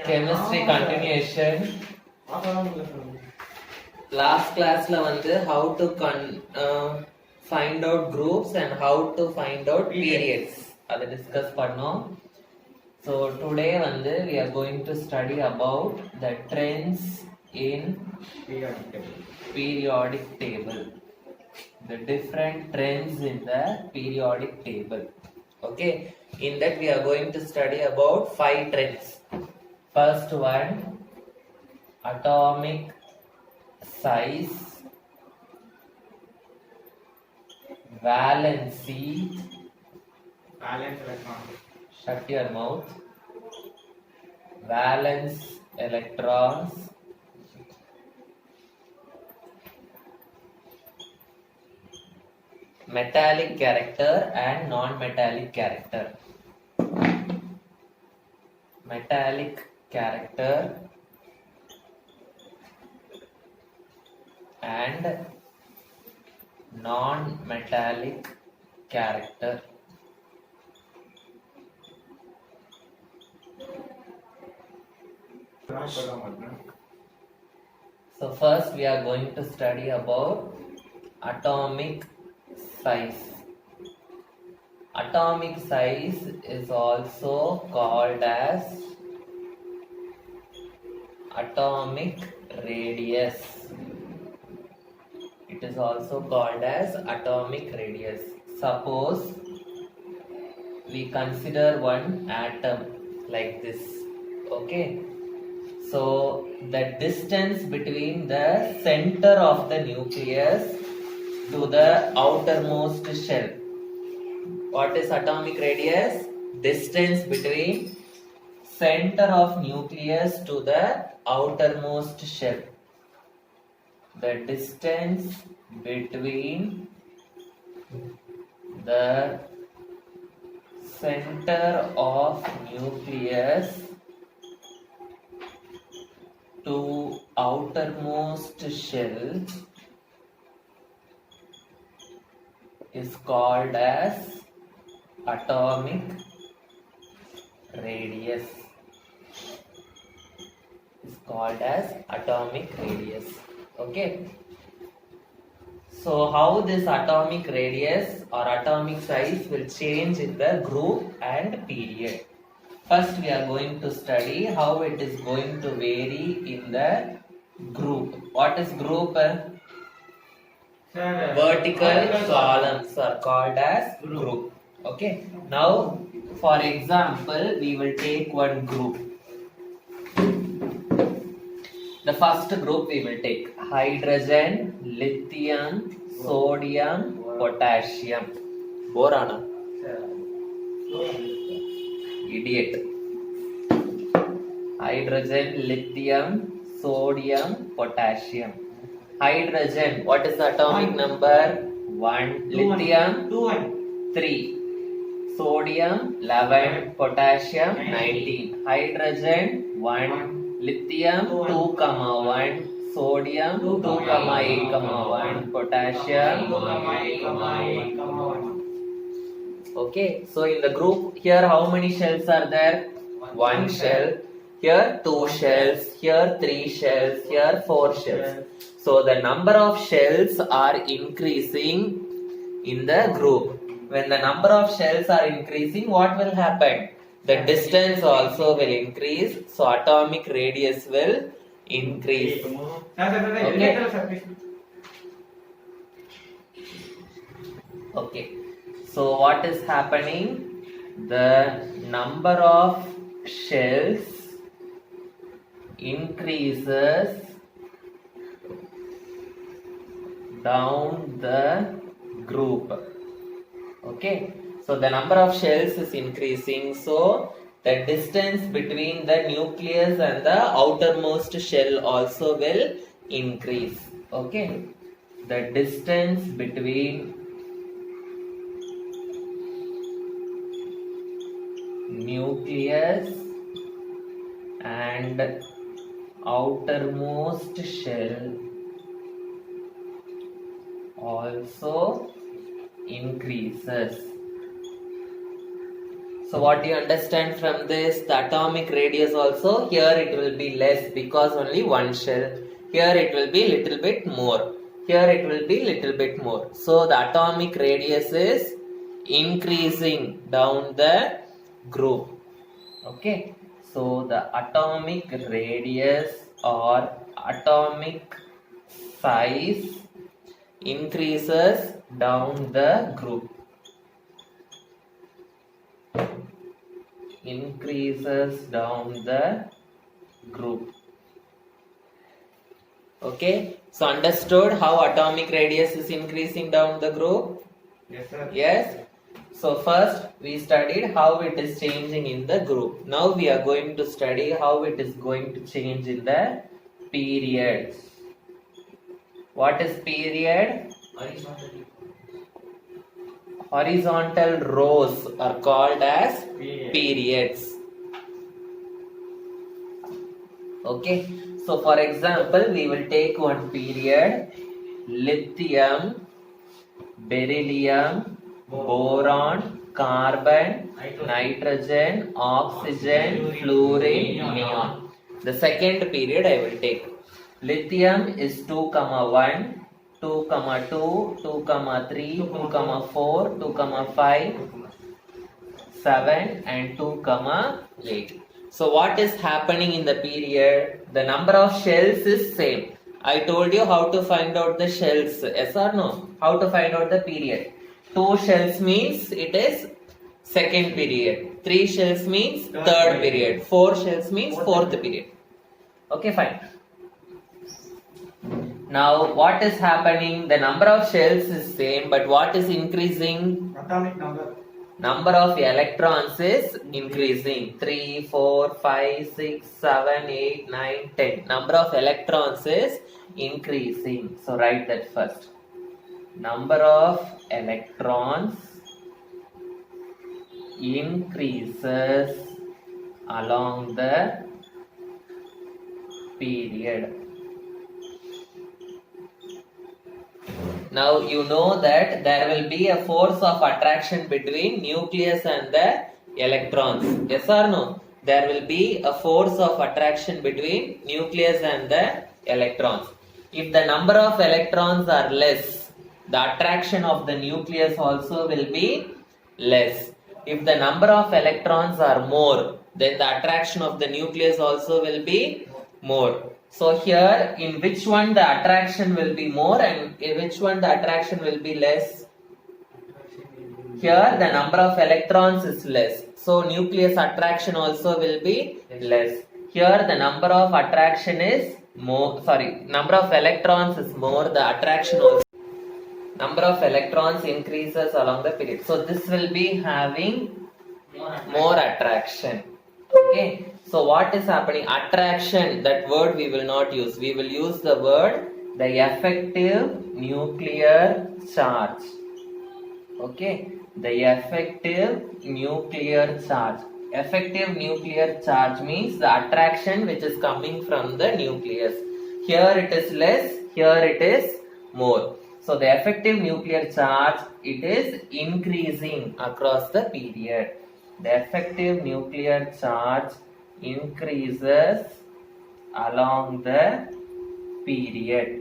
Chemistry continuation. Last class la வந்து how to find out groups and how to find out periods அதை discuss பண்ணோம். So today வந்து we are going to study about the trends in periodic table. The different trends in the periodic table. Okay, in that we are going to study about 5 trends. First one, atomic size, valency, valence electron, shut your mouth, valence electrons, metallic character and non-metallic character. Metallic character and non-metallic character. So first we are going to study about atomic size. Atomic size is also called as atomic radius. It is also called as atomic radius. Suppose we consider one atom like this. Okay. So the distance between the center of the nucleus to the outermost shell. What is atomic radius? Distance between center of nucleus to the outermost shell. The distance between the center of nucleus to outermost shell is called as atomic radius. Is called as atomic radius. Okay. So how this atomic radius or atomic size will change in the group and period. First we are going to study how it is going to vary in the group. What is group? Vertical columns are called as group. Okay. Now for example we will take one group. The first group we will take hydrogen, lithium, sodium, potassium. Boron. Idiot. Hydrogen, lithium, sodium, potassium. Hydrogen, what is the atomic number? 1. Lithium, 3. Sodium, 11. Potassium, 19. Hydrogen, 1. Lithium 2,1, sodium 2,8,1, potassium 2,8,1. Okay, so in the group here how many shells are there? 1 shell. Here 2 shells. Here 3 shells. Here 4 shells. So the number of shells are increasing in the group. When the number of shells are increasing, what will happen? The distance also will increase, so atomic radius will increase. Okay. Okay. So what is happening? The number of shells increases down the group. Okay. So the number of shells is increasing, so the distance between the nucleus and the outermost shell also will increase. Okay. The distance between nucleus and outermost shell also increases. So what do you understand from this? The atomic radius also, here it will be less because only one shell. Here it will be little bit more. Here it will be little bit more. So the atomic radius is increasing down the group. Okay. So the atomic radius or atomic size increases down the group. Increases down the group. Okay, so understood how atomic radius is increasing down the group? Yes, sir. Yes. So first we studied how it is changing in the group. Now we are going to study how it is going to change in the period. What is period? Horizontally. Horizontal rows are called as Period. periods. Okay, so for example, we will take one period: lithium, beryllium, boron, carbon, nitrogen, oxygen, fluorine, neon. The second period I will take. Lithium is 2, 1, 2, 2, 2, 3, 2, 4, 2, 5, 7 and 2, 8. So what is happening in the period? The number of shells is same. I told you how to find out the shells. Yes or no? How to find out the period? 2 shells means it is second period. 3 shells means third period. 4 shells means fourth period. Okay, fine. Now what is happening? The number of shells is same, but what is increasing? Atomic number. Number of electrons is increasing. 3, 4, 5, 6, 7, 8, 9, 10. Number of electrons is increasing. So write that first. Number of electrons increases along the period. Now you know that there will be a force of attraction between nucleus and the electrons. Yes or no? There will be a force of attraction between nucleus and the electrons. If the number of electrons are less, the attraction of the nucleus also will be less. If the number of electrons are more, then the attraction of the nucleus also will be more. So here, in which one the attraction will be more and in which one the attraction will be less? Here the number of electrons is less. So nucleus attraction also will be less. Here the number of attraction is more, number of electrons is more, the attraction also. Number of electrons increases along the period. So this will be having more attraction. Okay. So what is happening? Attraction, that word we will not use. We will use the word the effective nuclear charge. Okay. The effective nuclear charge. Effective nuclear charge means the attraction which is coming from the nucleus. Here it is less, here it is more. So the effective nuclear charge, it is increasing across the period. The effective nuclear charge increases along the period.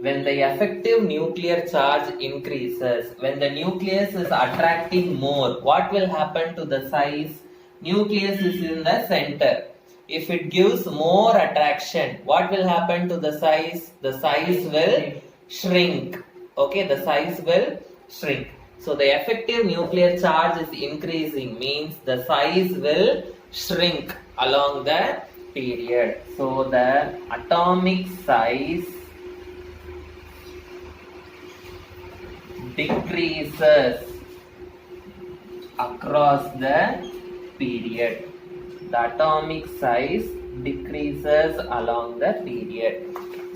When the effective nuclear charge increases, when the nucleus is attracting more, what will happen to the size? Nucleus is in the center. If it gives more attraction, what will happen to the size? The size will shrink. Okay, the size will shrink. So the effective nuclear charge is increasing, means the size will shrink along the period. So the atomic size decreases across the period. The atomic size decreases along the period.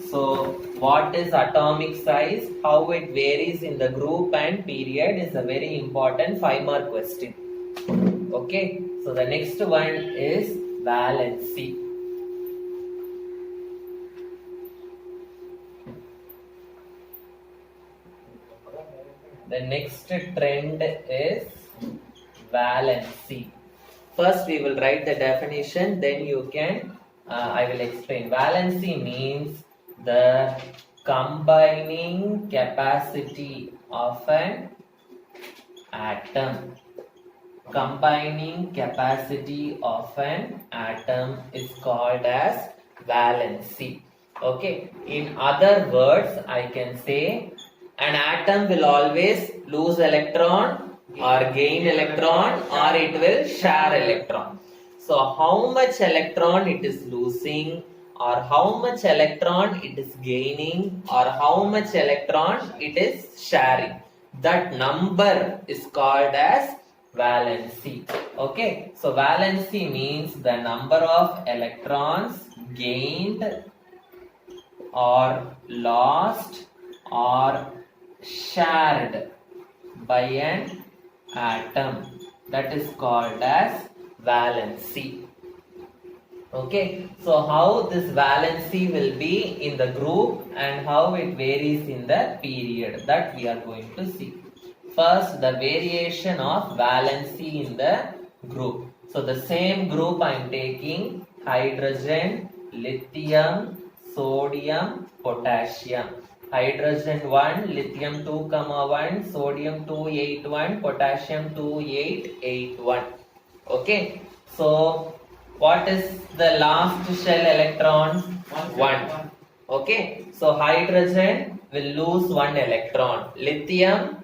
So what is atomic size? How it varies in the group and period is a very important 5-mark question. Okay, so the next one is valency. The next trend is valency. First we will write the definition, then you can, I will explain. Valency means the combining capacity of an atom. Combining capacity of an atom is called as valency. Okay, in other words, I can say an atom will always lose electron or gain electron, or it will share electron. So how much electron it is losing, or how much electron it is gaining, or how much electron it is sharing, that number is called as valency. Okay, so valency means the number of electrons gained or lost or shared by an atom, that is called as valency. Okay, so how this valency will be in the group and how it varies in the period, that we are going to see. First, the variation of valency in the group. So the same group I am taking: hydrogen, lithium, sodium, potassium. Hydrogen 1, lithium 2, 1, sodium 281, potassium 2881. Okay, so what is the last shell electron? 1. Okay, so hydrogen will lose 1 electron, lithium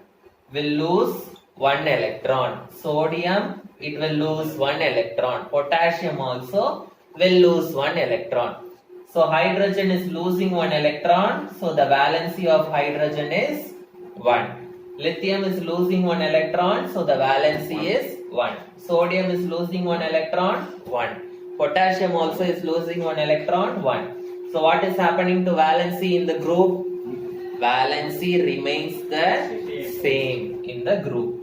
will lose 1 electron, sodium it will lose 1 electron, potassium also will lose 1 electron. So hydrogen is losing 1 electron, so the valency of hydrogen is 1. Lithium is losing 1 electron, so the valency is 1. Sodium is losing 1 electron, 1. Potassium also is losing 1 electron, 1. So what is happening to valency in the group? Valency remains the same in the group.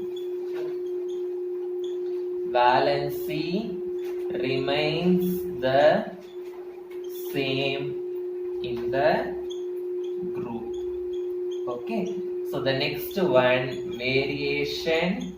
Valency remains the same in the group. Okay, so the next one, variation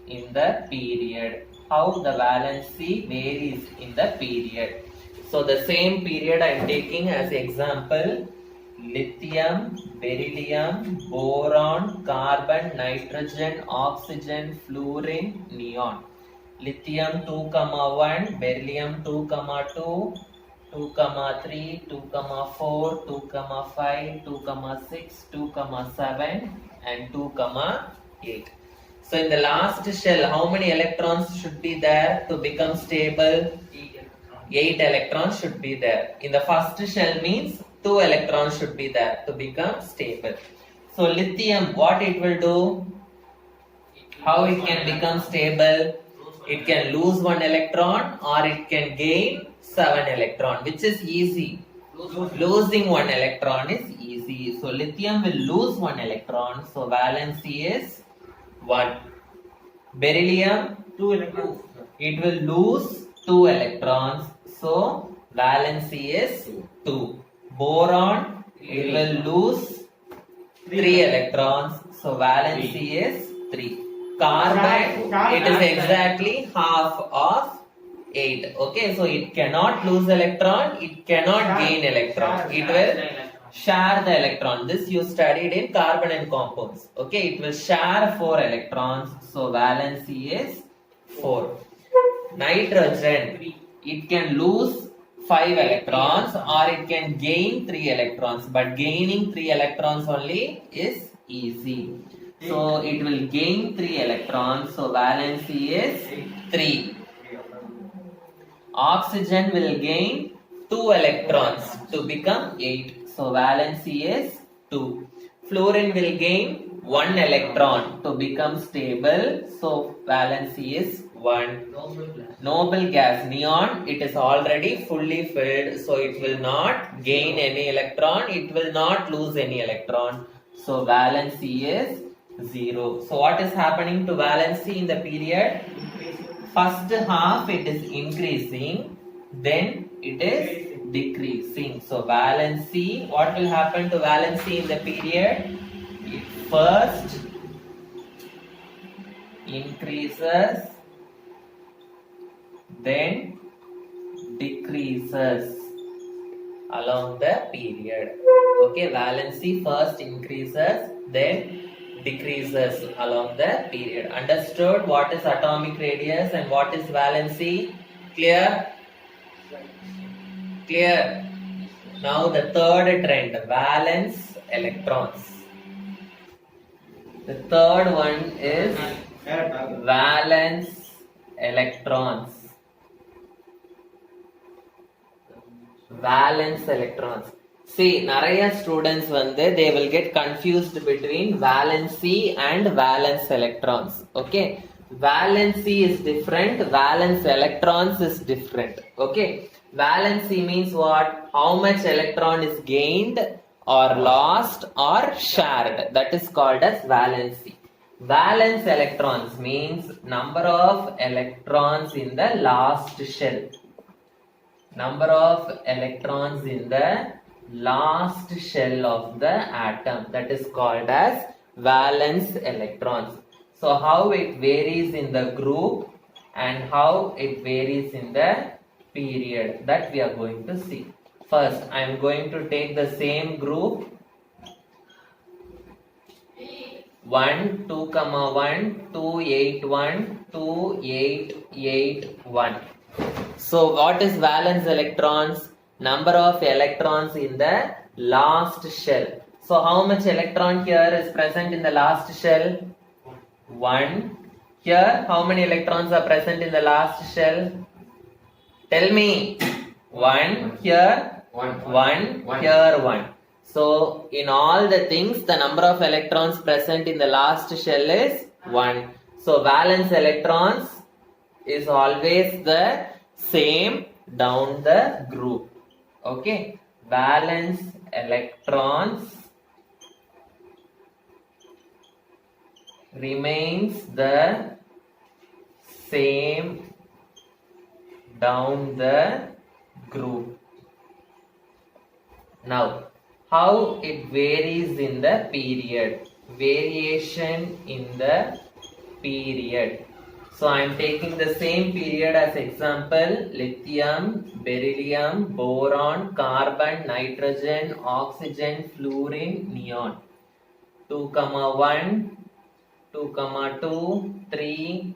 in the period. How the valency varies in the period. So the same period I am taking as example: lithium, beryllium, boron, carbon, nitrogen, oxygen, fluorine, neon. Lithium 2, 1, beryllium 2, 2, 2, 3, 2, 4, 2, 5, 2, 6, 2, 7 and 2, 8. So in the last shell, how many electrons should be there to become stable? 8 electrons should be there. In the first shell means 2 electrons should be there to become stable. So lithium, what it will do? How it can become stable? It can lose 1 electron or it can gain 7 electron, which is easy. Losing 1 electron is easy. So lithium will lose 1 electron. So valency is 1. Beryllium, 2 electrons. it will lose 2 electrons. So valency is 2. Boron, it will lose 3 electrons. So valency is 3. Carbon, it is exactly half of 8. Okay, so it cannot lose electron, it cannot gain electron. It will share the electron. This you studied in carbon and compounds. Okay, it will share 4 electrons. So valency is 4. Nitrogen, it can lose 5 electrons or it can gain 3 electrons, but gaining 3 electrons only is easy. So it will gain 3 electrons. So valency is 3. Oxygen will gain 2 electrons to become 8. So valency is 2. Fluorine will gain 1 electron to become stable. So valency is 1. Noble gas, neon, it is already fully filled. So it will not gain any electron. It will not lose any electron. So valency is 0. So what is happening to valency in the period? First half it is increasing, then it is decreasing. So valency, what will happen to valency in the period? First increases, then decreases along the period. Okay, valency first increases, then decreases along the period. Understood what is atomic radius and what is valency? Clear? Clear. Now the third trend, valence electrons. The third one is valence electrons. Valence electrons. See, Naraya students they will get confused between valency and valence electrons. Okay, valency is different, valence electrons is different. Okay, valency means what? How much electron is gained or lost or shared. That is called as valency. Valence electrons means number of electrons in the last shell. Number of electrons in the last shell of the atom, that is called as valence electrons. So how it varies in the group and how it varies in the period, that we are going to see. First, I am going to take the same group 1, 2, 1, 2, 8, 1, 2, 8, 8, 1. So what is valence electrons? Number of electrons in the last shell. So how much electron here is present in the last shell? 1. Here how many electrons are present in the last shell? Tell me. 1. Here 1. Here 1. So in all the things the number of electrons present in the last shell is 1. So valence electrons is always the same down the group. Okay, valence electrons remains the same down the group. Now, how it varies in the period? Variation in the period. So I am taking the same period as example: lithium, beryllium, boron, carbon, nitrogen, oxygen, fluorine, neon. 2, 1, 2, 2, 3.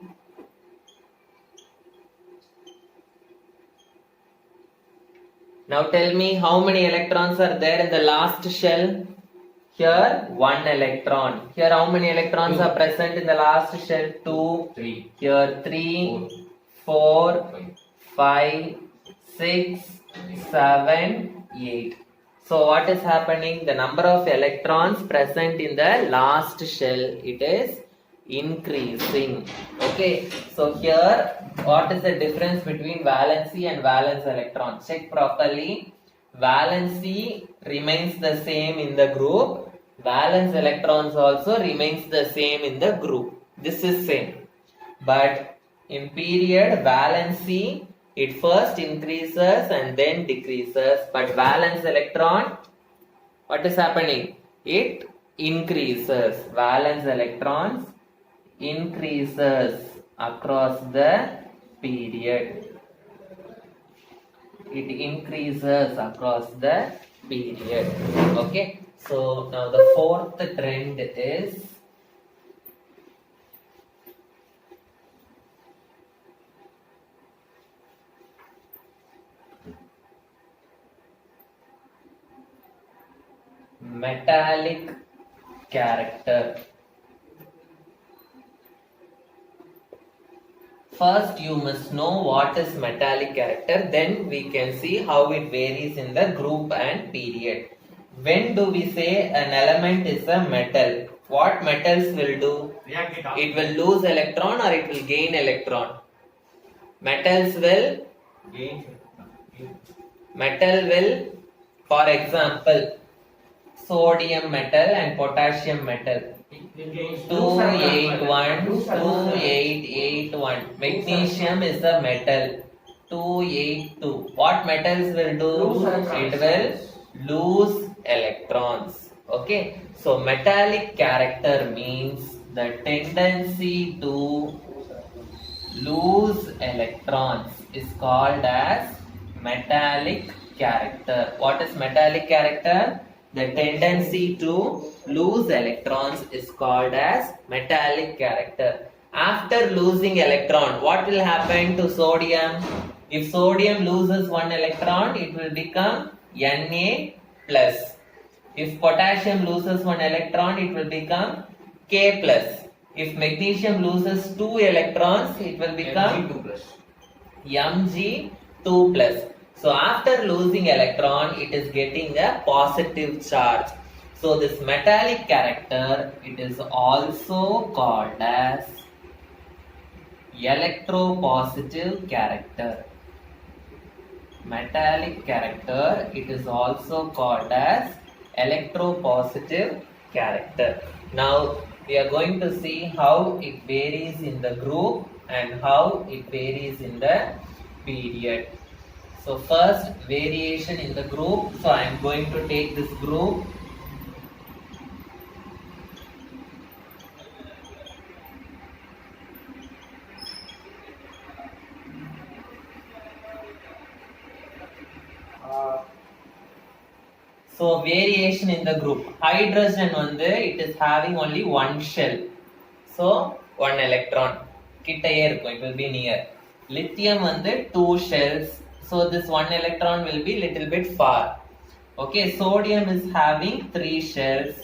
Now tell me how many electrons are there in the last shell? Here 1 electron. Here how many electrons are present in the last shell? 2. 3. Here 3, 4, 5, 6, 7, 8. So what is happening? The number of electrons present in the last shell, it is increasing. Okay. So here what is the difference between valency and valence electron? Check properly. Valency remains the same in the group. Valence electrons also remains the same in the group. This is same. But in period, valency, it first increases and then decreases. But valence electron, what is happening? It increases. Valence electrons increases across the period. It increases across the period. Okay. So now the fourth trend is metallic character. First you must know what is metallic character, then we can see how it varies in the group and period. When do we say an element is a metal? What metals will do? It will lose electron or it will gain electron? Metals will for example, sodium metal and potassium metal. 281, 2881. Magnesium is a metal. 282. What metals will do? It will lose electrons. Okay. So metallic character means the tendency to lose electrons is called as metallic character. What is metallic character? The tendency to lose electrons is called as metallic character. After losing electron, what will happen to sodium? If sodium loses one electron, it will become Na plus. If potassium loses one electron, it will become K plus. If magnesium loses two electrons, it will become Mg2 plus. Mg2 plus. So after losing electron, it is getting a positive charge. So this metallic character, it is also called as electropositive character. Metallic character, it is also called as electropositive character. Now we are going to see how it varies in the group and how it varies in the period. So first, variation in the group. So I am going to take this group. So variation in the group. Hydrogen it is having only one shell. So one electron. கிட்டையே இருக்கும். It will be near. Lithium two shells. So this one electron will be little bit far. Okay, sodium is having 3 shells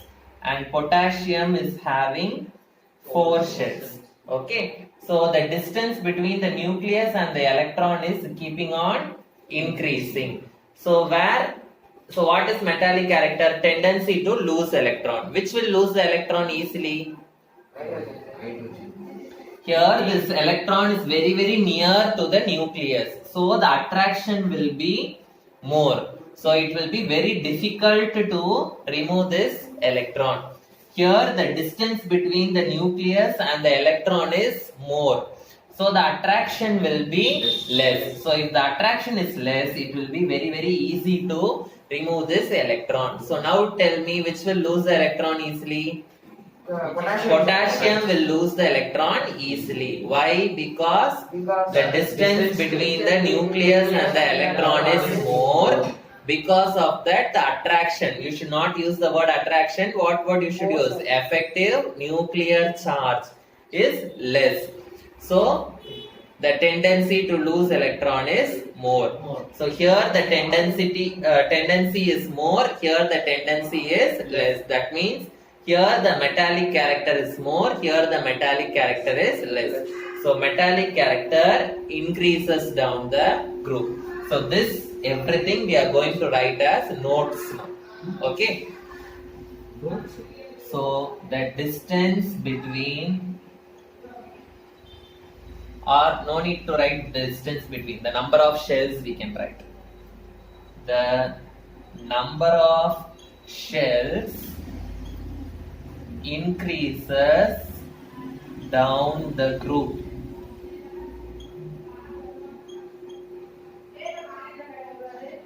and potassium is having 4 shells. Okay, so the distance between the nucleus and the electron is keeping on increasing. So what is metallic character? Tendency to lose electron. Which will lose the electron easily? Hydrogen. Here this electron is very near to the nucleus. So the attraction will be more. So it will be very difficult to remove this electron. Here the distance between the nucleus and the electron is more. So the attraction will be less. So if the attraction is less, it will be very easy to remove this electron. So now tell me which will lose the electron easily? Potassium will lose the electron easily. Why? Because the distance between the nucleus and the electron is more. Because of that, the attraction. You should not use the word attraction. What word you should use? Effective nuclear charge is less. So the tendency to lose electron is more. So here the tendency is more. Here the tendency is less. That means here the metallic character is more. Here the metallic character is less. So metallic character increases down the group. So this everything we are going to write as notes now. Okay. So the distance between, or no need to write the distance between, the number of shells we can write. The number of shells increases down the group.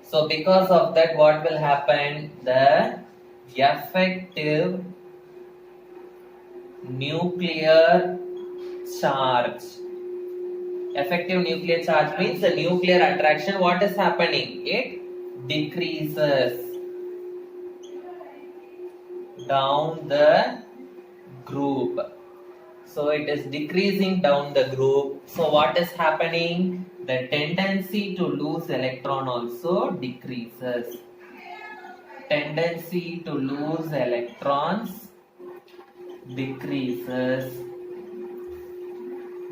So because of that, what will happen? The effective nuclear charge. Effective nuclear charge means the nuclear attraction. What is happening? It decreases down the group. So it is decreasing down the group. So what is happening? The tendency to lose electron also decreases. Tendency to lose electrons decreases.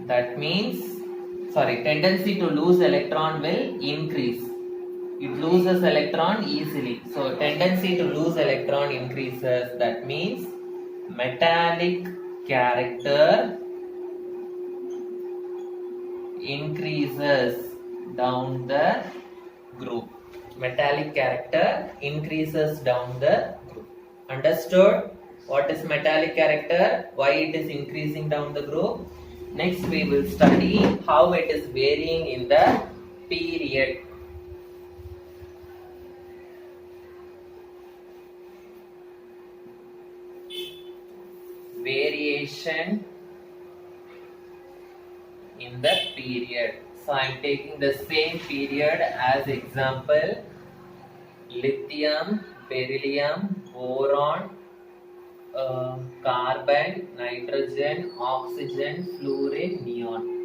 That means, tendency to lose electron will increase. It loses electron easily. So tendency to lose electron increases. That means metallic character increases down the group. Metallic character increases down the group. Understood? What is metallic character? Why it is increasing down the group? Next we will study how it is varying in the period. Variation formation in the period. So I am taking the same period as example: lithium, beryllium, boron, carbon, nitrogen, oxygen, fluorine, neon.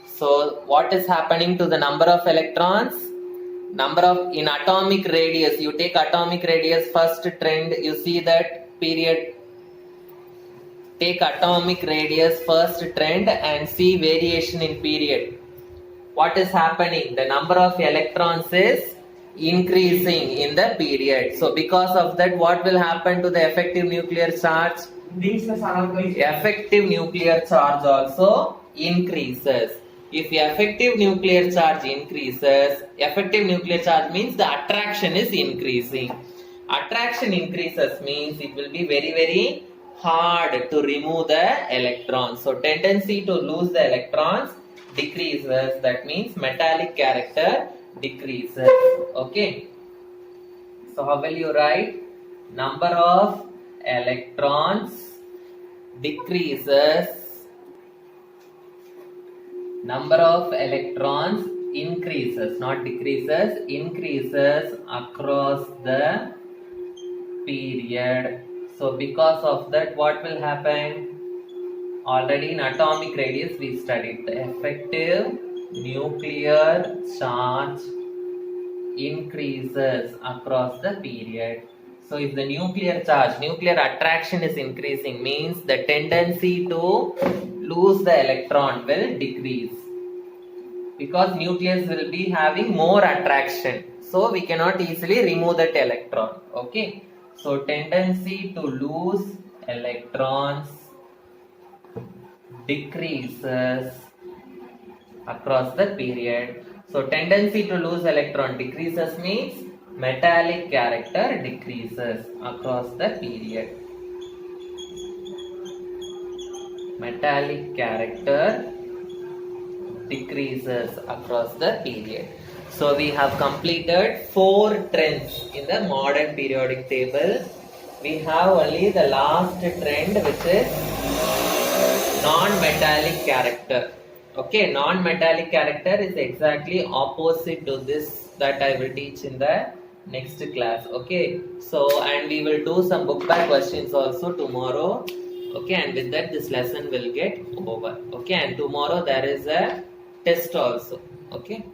So what is happening to the number of electrons? Number of in atomic radius. You take atomic radius first trend. You see that period. Take atomic radius first trend and see variation in period. What is happening? The number of electrons is increasing in the period. So because of that, what will happen to the effective nuclear charge? Effective nuclear charge also increases. If effective nuclear charge increases, effective nuclear charge means the attraction is increasing. Attraction increases means it will be very, very hard to remove the electrons. So tendency to lose the electrons decreases. That means metallic character decreases. Okay. So how will you write? Number of electrons decreases. Number of electrons increases, not decreases, increases across the period. So because of that, what will happen? Already in atomic radius we studied the effective nuclear charge increases across the period. So if the nuclear charge, nuclear attraction is increasing, means the tendency to lose the electron will decrease, because nucleus will be having more attraction. So we cannot easily remove that electron. Okay. So tendency to lose electrons decreases across the period. So tendency to lose electron decreases means metallic character decreases across the period. Metallic character decreases across the period. So we have completed 4 trends in the modern periodic table. We have only the last trend, which is non-metallic character. Okay, non-metallic character is exactly opposite to this that I will teach in the next class. Okay, so and we will do some book back questions also tomorrow. Okay, and with that this lesson will get over. Okay, and tomorrow there is a test also. Okay.